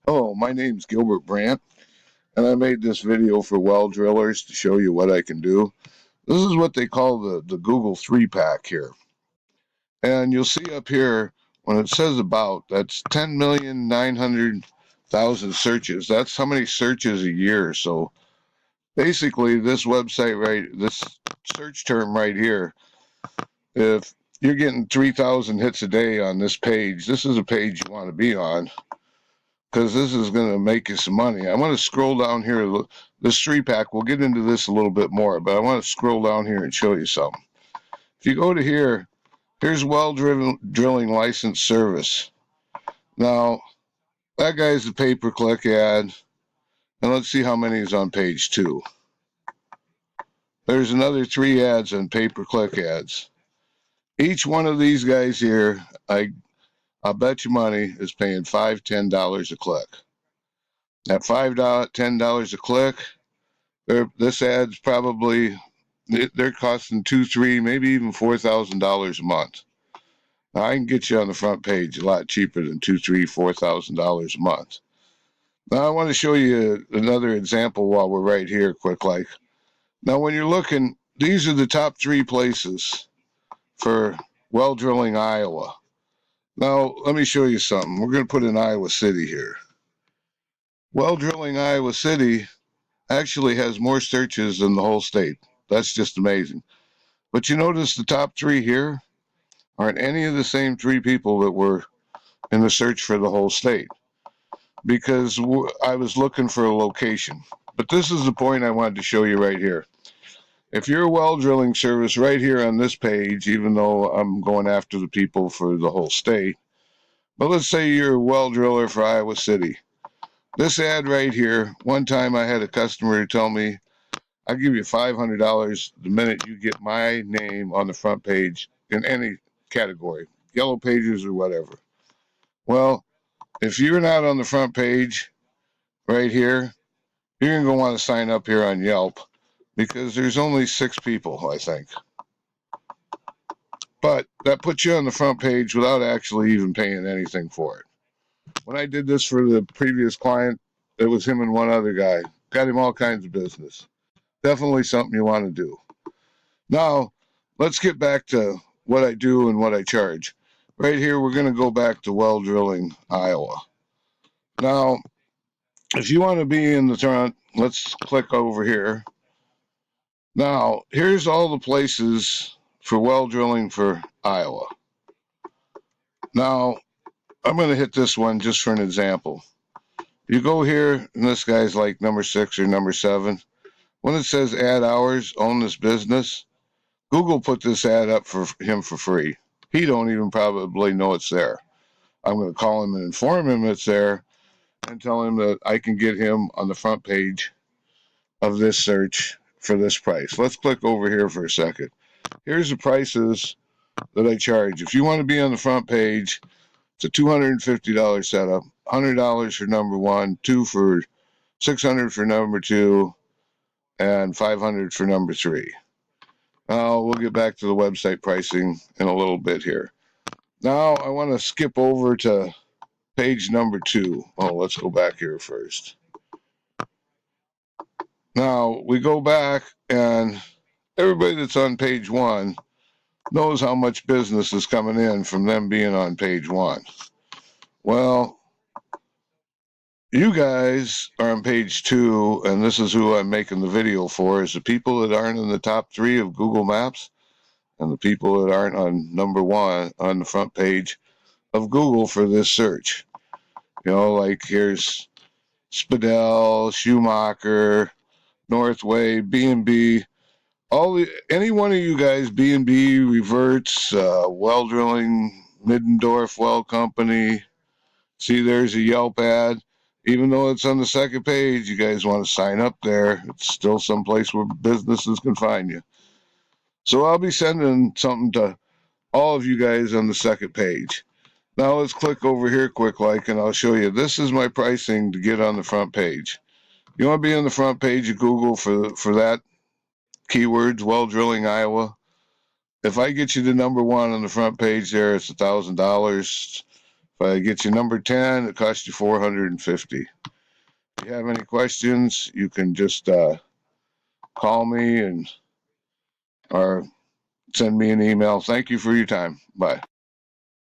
Oh, my name's Gilbert Brandt, and I made this video for well drillers to show you what I can do. This is what they call the Google 3-pack here. And you'll see up here when it says about, that's 10,900,000 searches. That's how many searches a year. So basically, this website, this search term right here, if you're getting 3,000 hits a day on this page, this is a page you want to be on, because this is going to make you some money. I want to scroll down here. This 3-pack, we'll get into this a little bit more, but I want to scroll down here and show you something. If you go to here, here's well drilling license service. Now, that guy's a pay-per-click ad, and let's see how many is on page 2. There's another 3 ads on pay-per-click ads. Each one of these guys here, I'll bet you money, is paying $5, $10 a click. At $5, $10 a click, this ad's probably, they're costing $2,000, $3,000, maybe even $4,000 a month. Now, I can get you on the front page a lot cheaper than $2,000, $3,000, $4,000 a month. Now I want to show you another example while we're right here, quick like. Now when you're looking, these are the top 3 places for well drilling Iowa. Now let me show you something. We're going to put in Iowa City here. Well drilling Iowa City actually has more searches than the whole state. That's just amazing. But you notice the top 3 here aren't any of the same 3 people that were in the search for the whole state, because I was looking for a location. But this is the point I wanted to show you right here. If you're a well drilling service right here on this page, even though I'm going after the people for the whole state, but let's say you're a well driller for Iowa City. This ad right here, one time I had a customer tell me, I'll give you $500 the minute you get my name on the front page in any category, yellow pages or whatever. Well, if you're not on the front page right here, you're going to want to sign up here on Yelp, because there's only 6 people, I think. But that puts you on the front page without actually even paying anything for it. When I did this for the previous client, it was him and one other guy. Got him all kinds of business. Definitely something you want to do. Now, let's get back to what I do and what I charge. Right here, we're going to go back to well drilling Iowa. Now, if you want to be in the front, let's click over here. Now, here's all the places for well drilling for Iowa. Now, I'm going to hit this one just for an example. You go here, and this guy's like number 6 or number 7. When it says add hours, own this business, Google put this ad up for him for free. He don't even probably know it's there. I'm going to call him and inform him it's there, and tell him that I can get him on the front page of this search for this price. Let's click over here for a second. Here's the prices that I charge. If you want to be on the front page, it's a $250 setup, $100 for number 1, 2 for $600 for number 2, and $500 for number 3. Now we'll get back to the website pricing in a little bit here. Now I want to skip over to page number 2. Oh, let's go back here first. Now we go back, and everybody that's on page 1 knows how much business is coming in from them being on page 1. Well, you guys are on page 2, and this is who I'm making the video for, is the people that aren't in the top 3 of Google Maps, and the people that aren't on number 1 on the front page of Google for this search. You know, like here's Spadell, Schumacher, Northway, B&B, any one of you guys, B&B, Reverts, Well Drilling, Middendorf Well Company. See, there's a Yelp ad. Even though it's on the second page, you guys want to sign up there. It's still someplace where businesses can find you. So I'll be sending something to all of you guys on the second page. Now let's click over here quick like, and I'll show you. This is my pricing to get on the front page. You want to be on the front page of Google for that keywords, well drilling Iowa. If I get you to number 1 on the front page there, it's $1,000 If I get you number 10, it costs you $450. If you have any questions, you can just call me or send me an email. Thank you for your time. Bye.